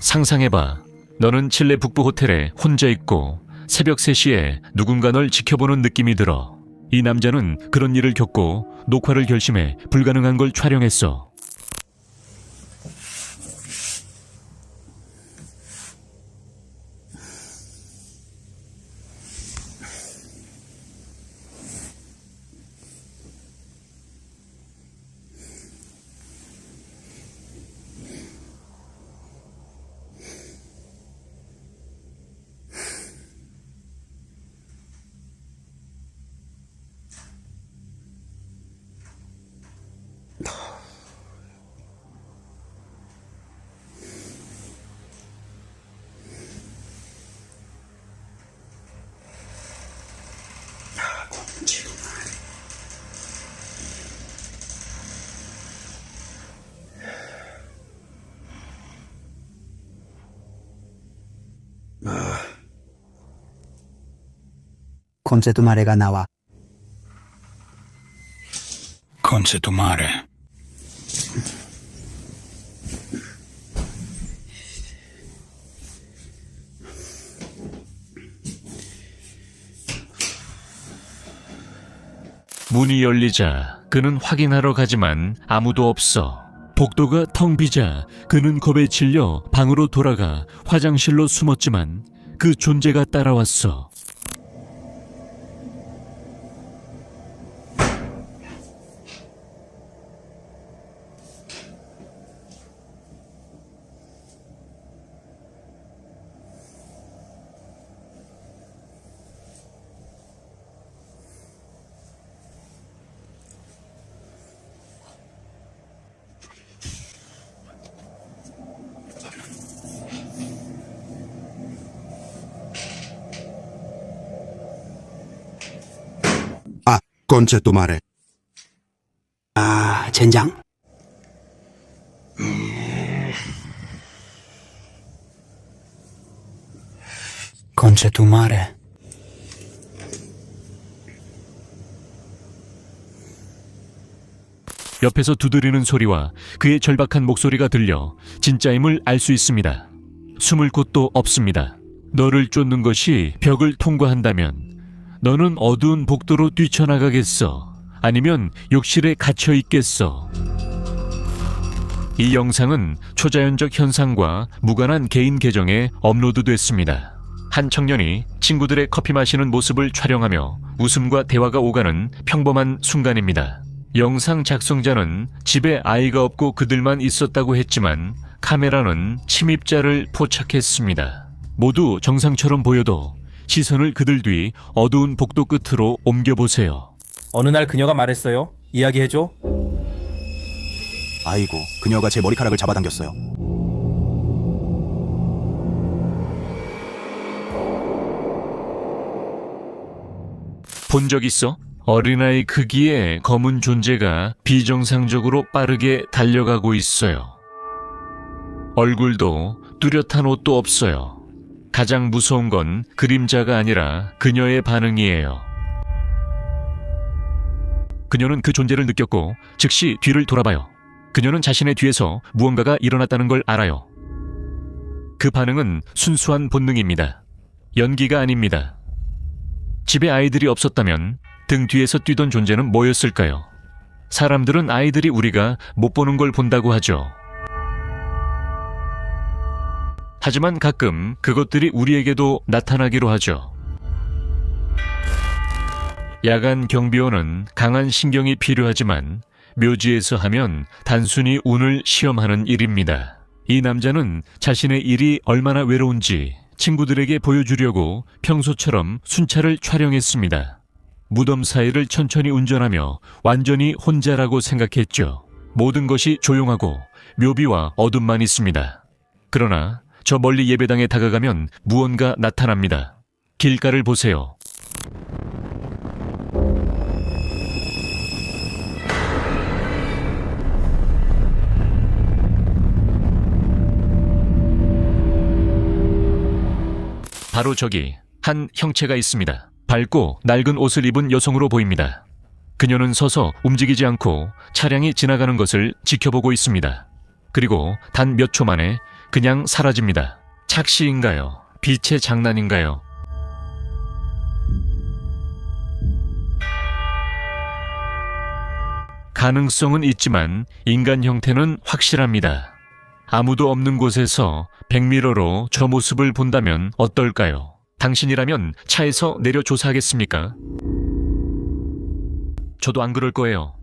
상상해봐. 너는 칠레 북부 호텔에 혼자 있고 새벽 3시에 누군가 널 지켜보는 느낌이 들어. 이 남자는 그런 일을 겪고 녹화를 결심해 불가능한 걸 촬영했어. Conce tu madre 나와. Conce tu madre. 문이 열리자 그는 확인하러 가지만 아무도 없어. 복도가 텅 비자 그는 겁에 질려 방으로 돌아가 화장실로 숨었지만 그 존재가 따라왔어. Conce tu madre. 젠장? Conce tu madre. 옆에서 두드리는 소리와 그의 절박한 목소리가 들려 진짜임을 알 수 있습니다. 숨을 곳도 없습니다. 너를 쫓는 것이 벽을 통과한다면 너는 어두운 복도로 뛰쳐나가겠어? 아니면 욕실에 갇혀 있겠어? 이 영상은 초자연적 현상과 무관한 개인 계정에 업로드됐습니다. 한 청년이 친구들의 커피 마시는 모습을 촬영하며 웃음과 대화가 오가는 평범한 순간입니다. 영상 작성자는 집에 아이가 없고 그들만 있었다고 했지만 카메라는 침입자를 포착했습니다. 모두 정상처럼 보여도 시선을 그들 뒤 어두운 복도 끝으로 옮겨보세요. 어느 날 그녀가 말했어요. 이야기해줘. 아이고, 그녀가 제 머리카락을 잡아당겼어요. 본 적 있어? 어린아이 크기의 검은 존재가 비정상적으로 빠르게 달려가고 있어요. 얼굴도 뚜렷한 옷도 없어요. 가장 무서운 건 그림자가 아니라 그녀의 반응이에요. 그녀는 그 존재를 느꼈고 즉시 뒤를 돌아봐요. 그녀는 자신의 뒤에서 무언가가 일어났다는 걸 알아요. 그 반응은 순수한 본능입니다. 연기가 아닙니다. 집에 아이들이 없었다면 등 뒤에서 뛰던 존재는 뭐였을까요? 사람들은 아이들이 우리가 못 보는 걸 본다고 하죠. 하지만 가끔 그것들이 우리에게도 나타나기로 하죠. 야간 경비원은 강한 신경이 필요하지만 묘지에서 하면 단순히 운을 시험하는 일입니다. 이 남자는 자신의 일이 얼마나 외로운지 친구들에게 보여주려고 평소처럼 순찰을 촬영했습니다. 무덤 사이를 천천히 운전하며 완전히 혼자라고 생각했죠. 모든 것이 조용하고 묘비와 어둠만 있습니다. 그러나 저 멀리 예배당에 다가가면 무언가 나타납니다. 길가를 보세요. 바로 저기 한 형체가 있습니다. 밝고 낡은 옷을 입은 여성으로 보입니다. 그녀는 서서 움직이지 않고 차량이 지나가는 것을 지켜보고 있습니다. 그리고 단 몇 초 만에 그냥 사라집니다. 착시인가요? 빛의 장난인가요? 가능성은 있지만 인간 형태는 확실합니다. 아무도 없는 곳에서 백미러로 저 모습을 본다면 어떨까요? 당신이라면 차에서 내려 조사하겠습니까? 저도 안 그럴 거예요.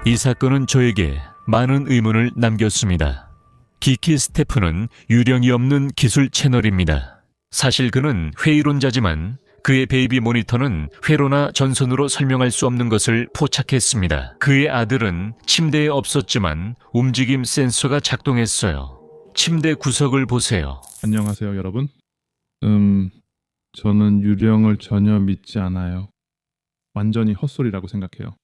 이 사건은 저에게 많은 의문을 남겼습니다. 기키 스태프는 유령이 없는 기술 채널입니다. 사실 그는 회의론자지만 그의 베이비 모니터는 회로나 전선으로 설명할 수 없는 것을 포착했습니다. 그의 아들은 침대에 없었지만 움직임 센서가 작동했어요. 침대 구석을 보세요. 안녕하세요, 여러분. 저는 유령을 전혀 믿지 않아요. 완전히 헛소리라고 생각해요.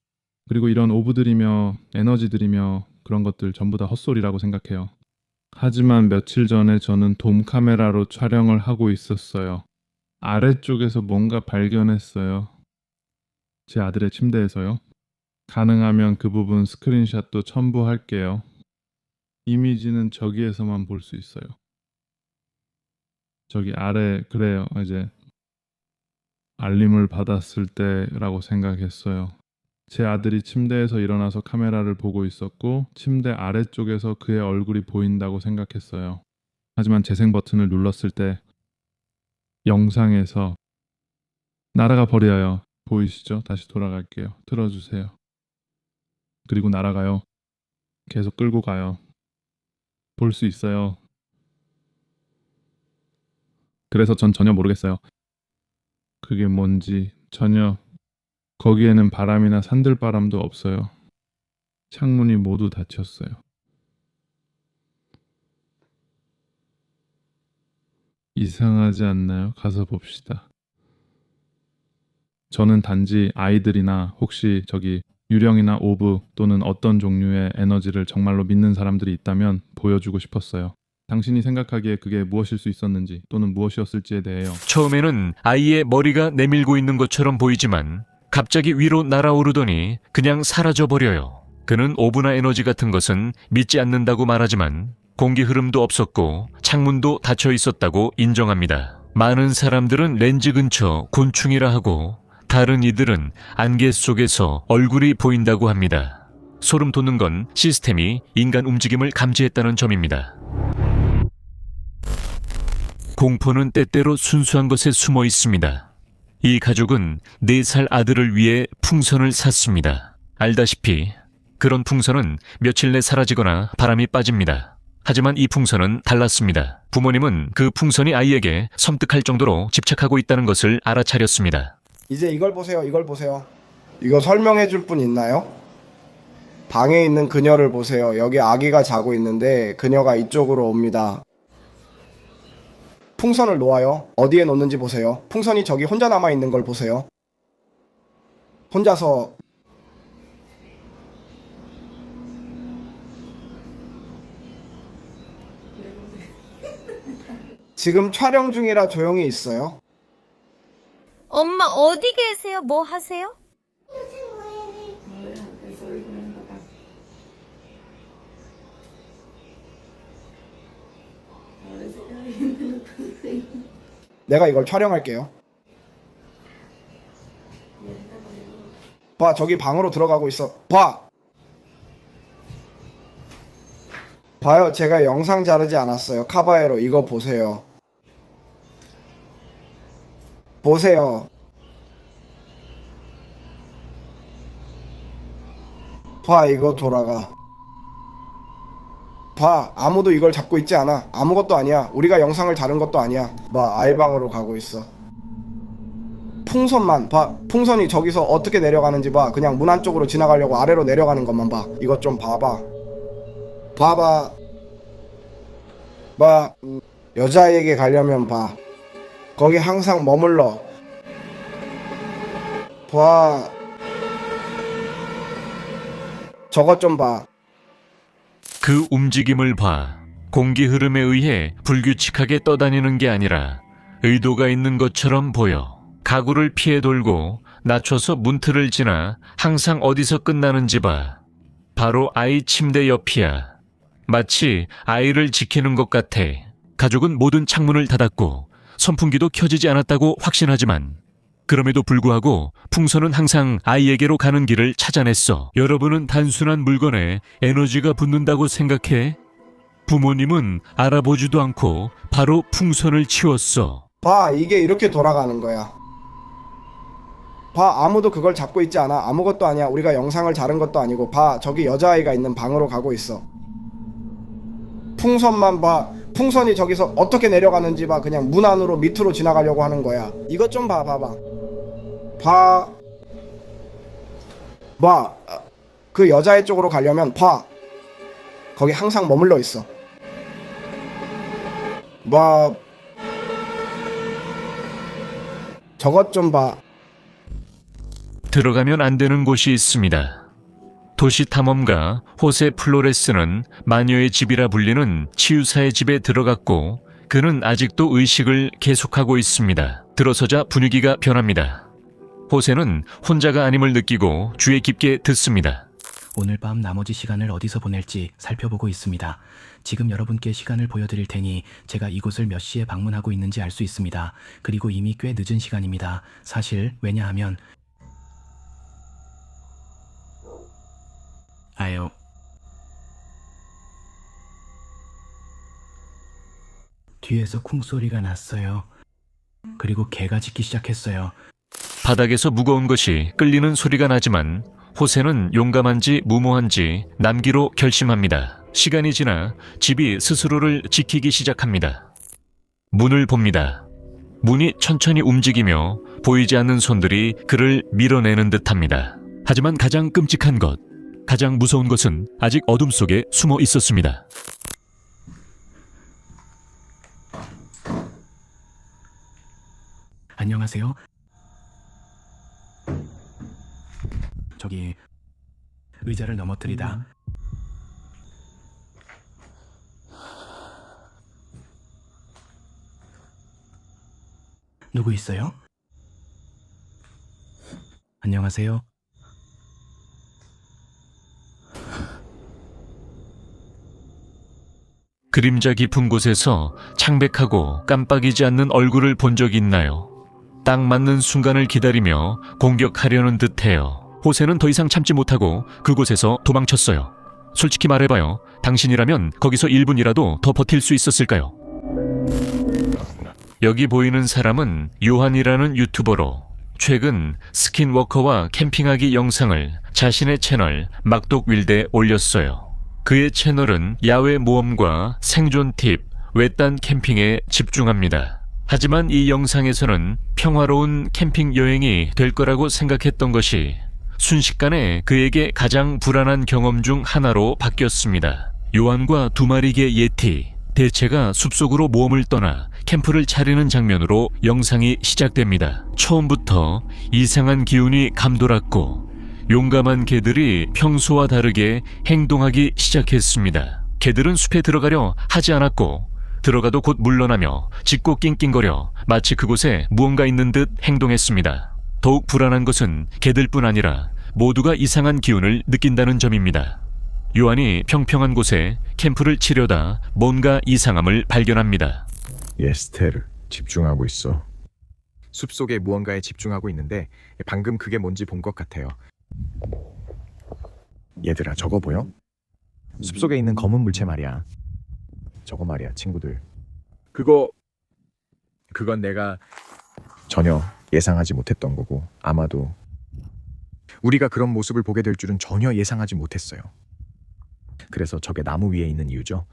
그리고 이런 오브들이며 에너지들이며 그런 것들 전부 다 헛소리라고 생각해요. 하지만 며칠 전에 저는 돔 카메라로 촬영을 하고 있었어요. 아래쪽에서 뭔가 발견했어요. 제 아들의 침대에서요. 가능하면 그 부분 스크린샷도 첨부할게요. 이미지는 저기에서만 볼 수 있어요. 저기 아래, 그래요. 이제 알림을 받았을 때라고 생각했어요. 제 아들이 침대에서 일어나서 카메라를 보고 있었고 침대 아래쪽에서 그의 얼굴이 보인다고 생각했어요. 하지만 재생 버튼을 눌렀을 때 영상에서 날아가 버려요. 보이시죠? 다시 돌아갈게요. 틀어주세요. 그리고 날아가요. 계속 끌고 가요. 볼 수 있어요. 그래서 전 전혀 모르겠어요. 그게 뭔지 전혀. 거기에는 바람이나 산들바람도 없어요. 창문이 모두 닫혔어요. 이상하지 않나요? 가서 봅시다. 저는 단지 아이들이나 혹시 저기 유령이나 오브 또는 어떤 종류의 에너지를 정말로 믿는 사람들이 있다면 보여주고 싶었어요. 당신이 생각하기에 그게 무엇일 수 있었는지 또는 무엇이었을지에 대해요. 처음에는 아이의 머리가 내밀고 있는 것처럼 보이지만 갑자기 위로 날아오르더니 그냥 사라져버려요. 그는 오브나 에너지 같은 것은 믿지 않는다고 말하지만 공기 흐름도 없었고 창문도 닫혀 있었다고 인정합니다. 많은 사람들은 렌즈 근처 곤충이라 하고 다른 이들은 안개 속에서 얼굴이 보인다고 합니다. 소름 돋는 건 시스템이 인간 움직임을 감지했다는 점입니다. 공포는 때때로 순수한 것에 숨어 있습니다. 이 가족은 4살 아들을 위해 풍선을 샀습니다. 알다시피 그런 풍선은 며칠 내 사라지거나 바람이 빠집니다. 하지만 이 풍선은 달랐습니다. 부모님은 그 풍선이 아이에게 섬뜩할 정도로 집착하고 있다는 것을 알아차렸습니다. 이제 이걸 보세요. 이걸 보세요. 이거 설명해 줄 분 있나요? 방에 있는 그녀를 보세요. 여기 아기가 자고 있는데 그녀가 이쪽으로 옵니다. 풍선을 놓아요. 어디에 놓는지 보세요. 풍선이 저기 혼자 남아있는 걸 보세요. 혼자서 지금 촬영 중이라 조용히 있어요. 엄마 어디 계세요? 뭐 하세요? 내가 이걸 촬영할게요. 봐, 저기 방으로 들어가고 있어. 봐! 봐요, 제가 영상 자르지 않았어요. 카바에로 이거 보세요. 보세요. 봐, 이거 돌아가. 봐, 아무도 이걸 잡고 있지 않아. 아무것도 아니야. 우리가 영상을 다룬 것도 아니야. 봐, 아이방으로 가고 있어. 풍선만 봐. 풍선이 저기서 어떻게 내려가는지 봐. 그냥 문 안쪽으로 지나가려고 아래로 내려가는 것만 봐. 이것 좀 봐봐. 봐봐. 봐. 여자에게 가려면 봐. 거기 항상 머물러. 봐. 저것 좀 봐. 그 움직임을 봐. 공기 흐름에 의해 불규칙하게 떠다니는 게 아니라 의도가 있는 것처럼 보여. 가구를 피해 돌고 낮춰서 문틀을 지나 항상 어디서 끝나는지 봐. 바로 아이 침대 옆이야. 마치 아이를 지키는 것 같아. 가족은 모든 창문을 닫았고 선풍기도 켜지지 않았다고 확신하지만 그럼에도 불구하고 풍선은 항상 아이에게로 가는 길을 찾아냈어. 여러분은 단순한 물건에 에너지가 붙는다고 생각해? 부모님은 알아보지도 않고 바로 풍선을 치웠어. 봐, 이게 이렇게 돌아가는 거야. 봐, 아무도 그걸 잡고 있지 않아. 아무것도 아니야. 우리가 영상을 자른 것도 아니고. 봐, 저기 여자아이가 있는 방으로 가고 있어. 풍선만 봐. 풍선이 저기서 어떻게 내려가는지 봐. 그냥 문 안으로 밑으로 지나가려고 하는 거야. 이것 좀 봐, 봐봐. 봐. 봐. 그 여자애 쪽으로 가려면 봐. 거기 항상 머물러 있어. 봐. 저것 좀 봐. 들어가면 안 되는 곳이 있습니다. 도시 탐험가 호세 플로레스는 마녀의 집이라 불리는 치유사의 집에 들어갔고 그는 아직도 의식을 계속하고 있습니다. 들어서자 분위기가 변합니다. 호세는 혼자가 아님을 느끼고 주의 깊게 듣습니다. 오늘 밤 나머지 시간을 어디서 보낼지 살펴보고 있습니다. 지금 여러분께 시간을 보여드릴 테니 제가 이곳을 몇 시에 방문하고 있는지 알 수 있습니다. 그리고 이미 꽤 늦은 시간입니다. 사실 왜냐하면 뒤에서 쿵소리가 났어요. 그리고 개가 짖기 시작했어요. 바닥에서 무거운 것이 끌리는 소리가 나지만 호세는 용감한지 무모한지 남기로 결심합니다. 시간이 지나 집이 스스로를 지키기 시작합니다. 문을 봅니다. 문이 천천히 움직이며 보이지 않는 손들이 그를 밀어내는 듯합니다. 하지만 가장 끔찍한 것, 가장 무서운 것은 아직 어둠 속에 숨어 있었습니다. 안녕하세요. 저기 의자를 넘어뜨리다 누구 있어요? 안녕하세요. 그림자 깊은 곳에서 창백하고 깜빡이지 않는 얼굴을 본 적 있나요? 딱 맞는 순간을 기다리며 공격하려는 듯해요. 호세는 더 이상 참지 못하고 그곳에서 도망쳤어요. 솔직히 말해봐요. 당신이라면 거기서 1분이라도 더 버틸 수 있었을까요? 여기 보이는 사람은 요한이라는 유튜버로 최근 스킨워커와 캠핑하기 영상을 자신의 채널 막독윌드에 올렸어요. 그의 채널은 야외 모험과 생존 팁, 외딴 캠핑에 집중합니다. 하지만 이 영상에서는 평화로운 캠핑 여행이 될 거라고 생각했던 것이 순식간에 그에게 가장 불안한 경험 중 하나로 바뀌었습니다. 요한과 두 마리 개 예티, 대체가 숲속으로 모험을 떠나 캠프를 차리는 장면으로 영상이 시작됩니다. 처음부터 이상한 기운이 감돌았고 용감한 개들이 평소와 다르게 행동하기 시작했습니다. 개들은 숲에 들어가려 하지 않았고 들어가도 곧 물러나며 짖고 낑낑거려 마치 그곳에 무언가 있는 듯 행동했습니다. 더욱 불안한 것은 개들뿐 아니라 모두가 이상한 기운을 느낀다는 점입니다. 요한이 평평한 곳에 캠프를 치려다 뭔가 이상함을 발견합니다. 예스테르, 집중하고 있어. 숲속에 무언가에 집중하고 있는데 방금 그게 뭔지 본 것 같아요. 얘들아, 저거 보여? 숲속에 있는 검은 물체 말이야. 저거 말이야, 친구들. 그건 내가 전혀 예상하지 못했던 거고 아마도 우리가 그런 모습을 보게 될 줄은 전혀 예상하지 못했어요. 그래서 저게 나무 위에 있는 이유죠.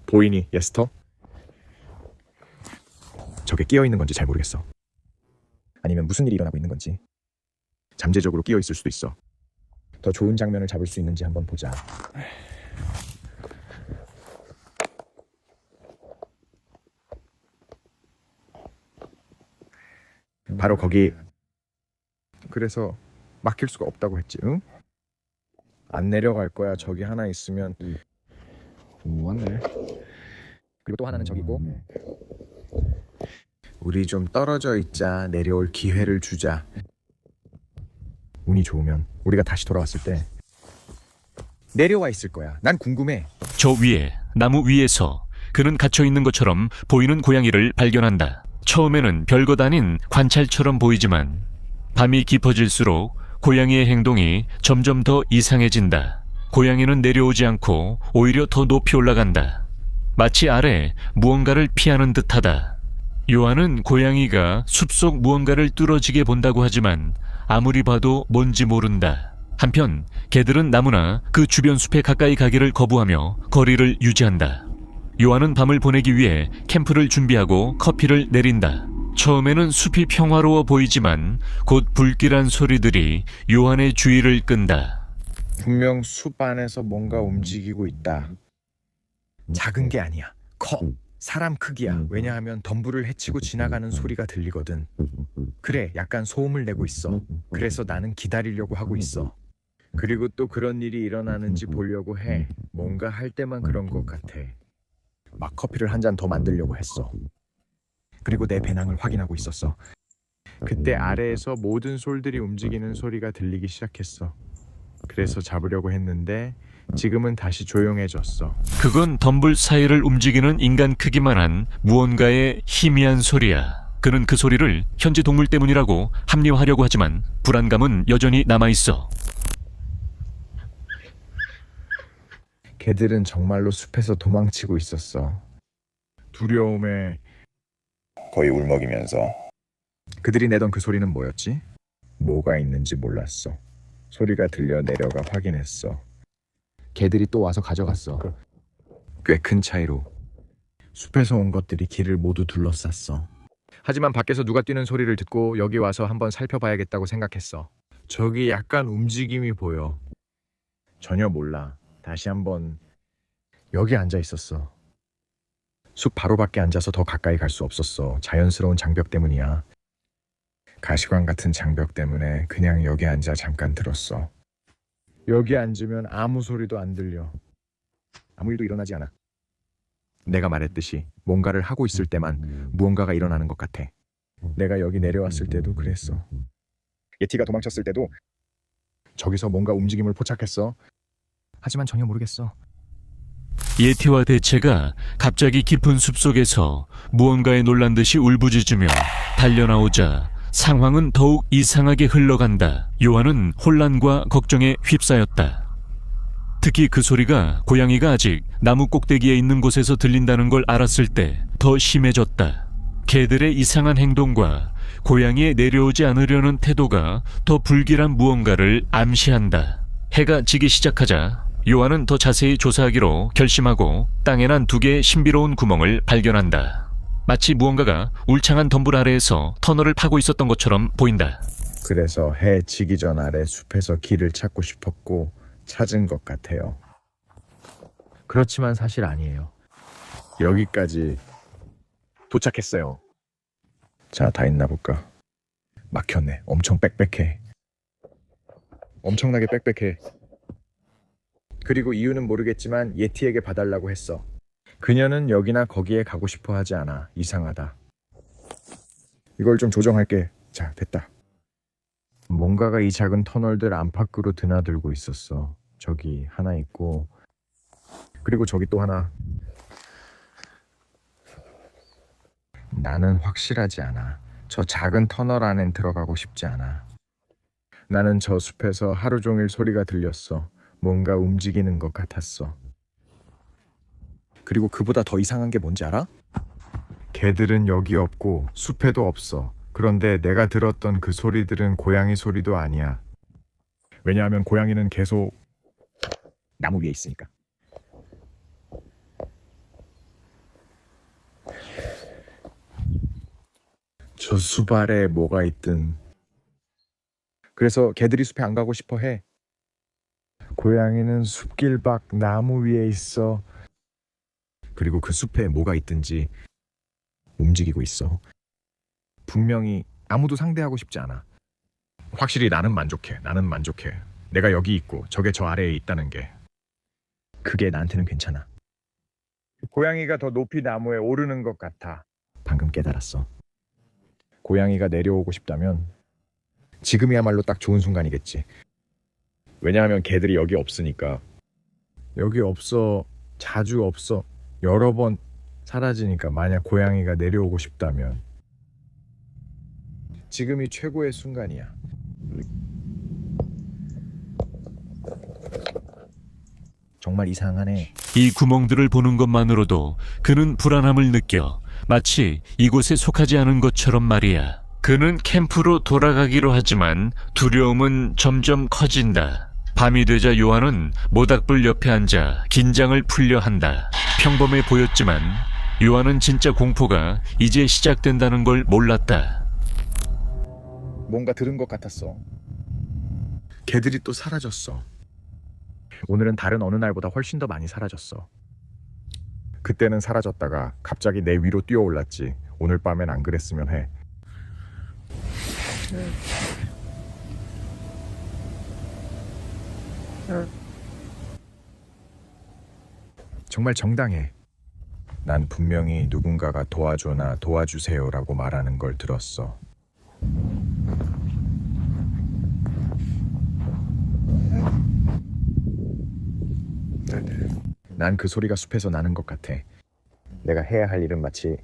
보이니, 예스터? 저게 끼어 있는 건지 잘 모르겠어. 아니면 무슨 일이 일어나고 있는 건지. 잠재적으로 끼어 있을 수도 있어. 더 좋은 장면을 잡을 수 있는지 한번 보자. 바로 거기. 그래서 막힐 수가 없다고 했지, 응? 안 내려갈 거야. 저기 하나 있으면. 궁금하네. 그리고 또 하나는 저기고. 우리 좀 떨어져 있자. 내려올 기회를 주자. 운이 좋으면 우리가 다시 돌아왔을 때 내려와 있을 거야. 난 궁금해. 저 위에, 나무 위에서 그는 갇혀 있는 것처럼 보이는 고양이를 발견한다. 처음에는 별것 아닌 관찰처럼 보이지만 밤이 깊어질수록 고양이의 행동이 점점 더 이상해진다. 고양이는 내려오지 않고 오히려 더 높이 올라간다. 마치 아래 무언가를 피하는 듯하다. 요한은 고양이가 숲속 무언가를 뚫어지게 본다고 하지만 아무리 봐도 뭔지 모른다. 한편 개들은 나무나 그 주변 숲에 가까이 가기를 거부하며 거리를 유지한다. 요한은 밤을 보내기 위해 캠프를 준비하고 커피를 내린다. 처음에는 숲이 평화로워 보이지만 곧 불길한 소리들이 요한의 주의를 끈다. 분명 숲 안에서 뭔가 움직이고 있다. 작은 게 아니야. 커. 사람 크기야. 왜냐하면 덤불을 헤치고 지나가는 소리가 들리거든. 그래, 약간 소음을 내고 있어. 그래서 나는 기다리려고 하고 있어. 그리고 또 그런 일이 일어나는지 보려고 해. 뭔가 할 때만 그런 것 같아. 막 커피를 한 잔 더 만들려고 했어. 그리고 내 배낭을 확인하고 있었어. 그때 아래에서 모든 솔들이 움직이는 소리가 들리기 시작했어. 그래서 잡으려고 했는데 지금은 다시 조용해졌어. 그건 덤불 사이를 움직이는 인간 크기만한 무언가의 희미한 소리야. 그는 그 소리를 현지 동물 때문이라고 합리화하려고 하지만 불안감은 여전히 남아있어. 개들은 정말로 숲에서 도망치고 있었어. 두려움에 거의 울먹이면서. 그들이 내던 그 소리는 뭐였지? 뭐가 있는지 몰랐어. 소리가 들려 내려가 확인했어. 개들이 또 와서 가져갔어. 꽤 큰 차이로. 숲에서 온 것들이 길을 모두 둘러쌌어. 하지만 밖에서 누가 뛰는 소리를 듣고 여기 와서 한번 살펴봐야겠다고 생각했어. 저기 약간 움직임이 보여. 전혀 몰라. 다시 한번 여기 앉아 있었어. 숲 바로 밖에 앉아서 더 가까이 갈 수 없었어. 자연스러운 장벽 때문이야. 가시관 같은 장벽 때문에 그냥 여기 앉아 잠깐 들었어. 여기 앉으면 아무 소리도 안 들려. 아무 일도 일어나지 않아. 내가 말했듯이 뭔가를 하고 있을 때만 무언가가 일어나는 것 같아. 내가 여기 내려왔을 때도 그랬어. 예티가 도망쳤을 때도 저기서 뭔가 움직임을 포착했어. 하지만 전혀 모르겠어. 예티와 대체가 갑자기 깊은 숲속에서 무언가에 놀란 듯이 울부짖으며 달려나오자 상황은 더욱 이상하게 흘러간다. 요한은 혼란과 걱정에 휩싸였다. 특히 그 소리가 고양이가 아직 나무 꼭대기에 있는 곳에서 들린다는 걸 알았을 때 더 심해졌다. 개들의 이상한 행동과 고양이의 내려오지 않으려는 태도가 더 불길한 무언가를 암시한다. 해가 지기 시작하자 요한은 더 자세히 조사하기로 결심하고 땅에 난 2개의 신비로운 구멍을 발견한다. 마치 무언가가 울창한 덤불 아래에서 터널을 파고 있었던 것처럼 보인다. 그래서 해 지기 전 아래 숲에서 길을 찾고 싶었고 찾은 것 같아요. 그렇지만 사실 아니에요. 여기까지 도착했어요. 자, 다 있나 볼까? 막혔네. 엄청 빽빽해. 엄청나게 빽빽해. 그리고 이유는 모르겠지만 예티에게 봐달라고 했어. 그녀는 여기나 거기에 가고 싶어 하지 않아. 이상하다. 이걸 좀 조정할게. 자, 됐다. 뭔가가 이 작은 터널들 안팎으로 드나들고 있었어. 저기 하나 있고 그리고 저기 또 하나. 나는 확실하지 않아. 저 작은 터널 안엔 들어가고 싶지 않아. 나는 저 숲에서 하루 종일 소리가 들렸어. 뭔가 움직이는 것 같았어. 그리고 그보다 더 이상한 게 뭔지 알아? 개들은 여기 없고 숲에도 없어. 그런데 내가 들었던 그 소리들은 고양이 소리도 아니야. 왜냐하면 고양이는 계속 나무 위에 있으니까. 저 숲 아래에 뭐가 있든. 그래서 개들이 숲에 안 가고 싶어 해. 고양이는 숲길 밖 나무 위에 있어. 그리고 그 숲에 뭐가 있든지 움직이고 있어. 분명히 아무도 상대하고 싶지 않아. 확실히 나는 만족해. 나는 만족해. 내가 여기 있고 저게 저 아래에 있다는 게. 그게 나한테는 괜찮아. 고양이가 더 높이 나무에 오르는 것 같아. 방금 깨달았어. 고양이가 내려오고 싶다면 지금이야말로 딱 좋은 순간이겠지. 왜냐하면 개들이 여기 없으니까. 여기 없어, 자주 없어, 여러 번 사라지니까 만약 고양이가 내려오고 싶다면 지금이 최고의 순간이야. 정말 이상하네. 이 구멍들을 보는 것만으로도 그는 불안함을 느껴 마치 이곳에 속하지 않은 것처럼 말이야. 그는 캠프로 돌아가기로 하지만 두려움은 점점 커진다. 밤이 되자 요한은 모닥불 옆에 앉아 긴장을 풀려 한다. 평범해 보였지만 요한은 진짜 공포가 이제 시작된다는 걸 몰랐다. 뭔가 들은 것 같았어. 개들이 또 사라졌어. 오늘은 다른 어느 날보다 훨씬 더 많이 사라졌어. 그때는 사라졌다가 갑자기 내 위로 뛰어올랐지. 오늘 밤엔 안 그랬으면 해. 정말 정당해. 난 분명히 누군가가 도와줘나 도와주세요라고 말하는 걸 들었어. 난 그 소리가 숲에서 나는 것 같아. 내가 해야 할 일은 마치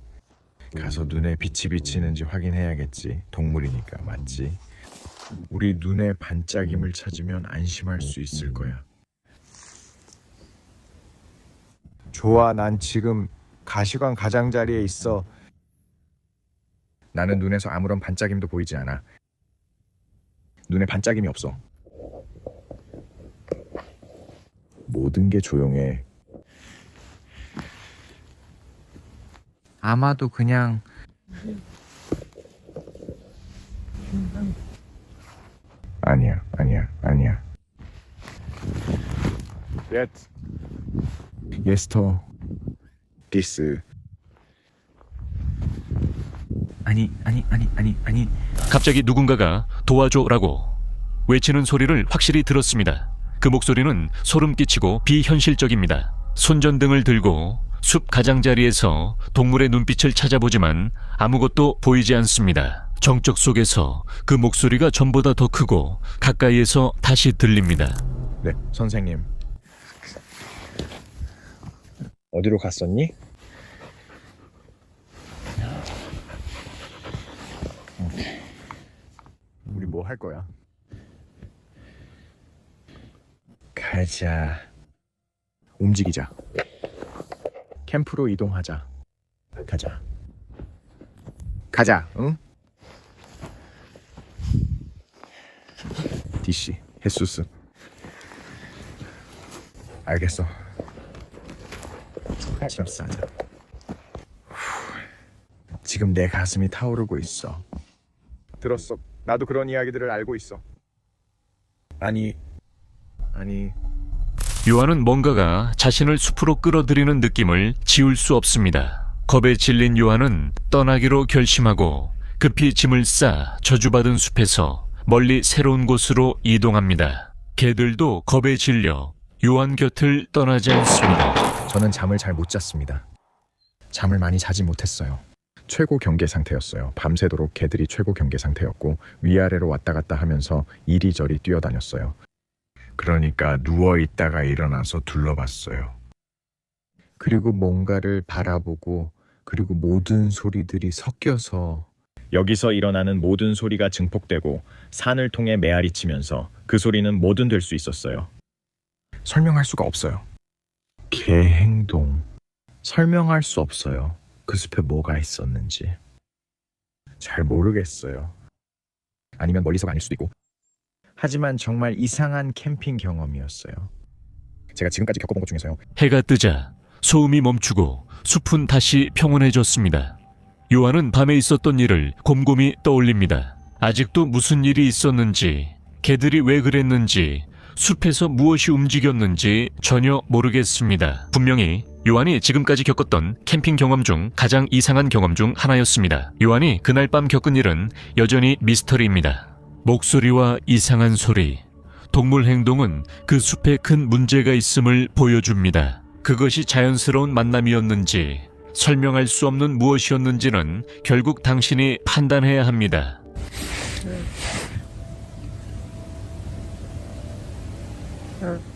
가서 눈에 빛이 비치는지 확인해야겠지. 동물이니까 맞지? 우리 눈에 반짝임을 찾으면 안심할 수 있을 거야. 좋아, 난 지금 가시관 가장자리에 있어. 나는 눈에서 아무런 반짝임도 보이지 않아. 눈에 반짝임이 없어. 모든 게 조용해. 아마도 그냥 아니야. 예스터 디스 아니. 갑자기 누군가가 도와줘라고 외치는 소리를 확실히 들었습니다. 그 목소리는 소름 끼치고 비현실적입니다. 손전등을 들고 숲 가장자리에서 동물의 눈빛을 찾아보지만 아무것도 보이지 않습니다. 정적 속에서 그 목소리가 전보다 더 크고 가까이에서 다시 들립니다. 네, 선생님. 어디로 갔었니? 우리 뭐 할 거야? 가자. 움직이자. 캠프로 이동하자. 가자. 응? DC, 헤수스. 알겠어. 짐 싸자. 지금 내 가슴이 타오르고 있어. 들었어. 나도 그런 이야기들을 알고 있어. 아니. 요한은 뭔가가 자신을 숲으로 끌어들이는 느낌을 지울 수 없습니다. 겁에 질린 요한은 떠나기로 결심하고 급히 짐을 싸 저주받은 숲에서 멀리 새로운 곳으로 이동합니다. 개들도 겁에 질려 요한 곁을 떠나지 않습니다. 저는 잠을 잘 못 잤습니다. 잠을 많이 자지 못했어요. 최고 경계 상태였어요. 밤새도록 개들이 최고 경계 상태였고 위아래로 왔다 갔다 하면서 이리저리 뛰어다녔어요. 그러니까 누워있다가 일어나서 둘러봤어요. 그리고 뭔가를 바라보고 그리고 모든 소리들이 섞여서 여기서 일어나는 모든 소리가 증폭되고 산을 통해 메아리치면서 그 소리는 뭐든 될 수 있었어요. 설명할 수가 없어요. 개 행동. 설명할 수 없어요. 그 숲에 뭐가 있었는지. 잘 모르겠어요. 아니면 멀리서가 아닐 수도 있고. 하지만 정말 이상한 캠핑 경험이었어요. 제가 지금까지 겪어본 것 중에서요. 해가 뜨자 소음이 멈추고 숲은 다시 평온해졌습니다. 요한은 밤에 있었던 일을 곰곰이 떠올립니다. 아직도 무슨 일이 있었는지, 개들이 왜 그랬는지, 숲에서 무엇이 움직였는지 전혀 모르겠습니다. 분명히 요한이 지금까지 겪었던 캠핑 경험 중 가장 이상한 경험 중 하나였습니다. 요한이 그날 밤 겪은 일은 여전히 미스터리입니다. 목소리와 이상한 소리, 동물 행동은 그 숲에 큰 문제가 있음을 보여줍니다. 그것이 자연스러운 만남이었는지 설명할 수 없는 무엇이었는지는 결국 당신이 판단해야 합니다. 응.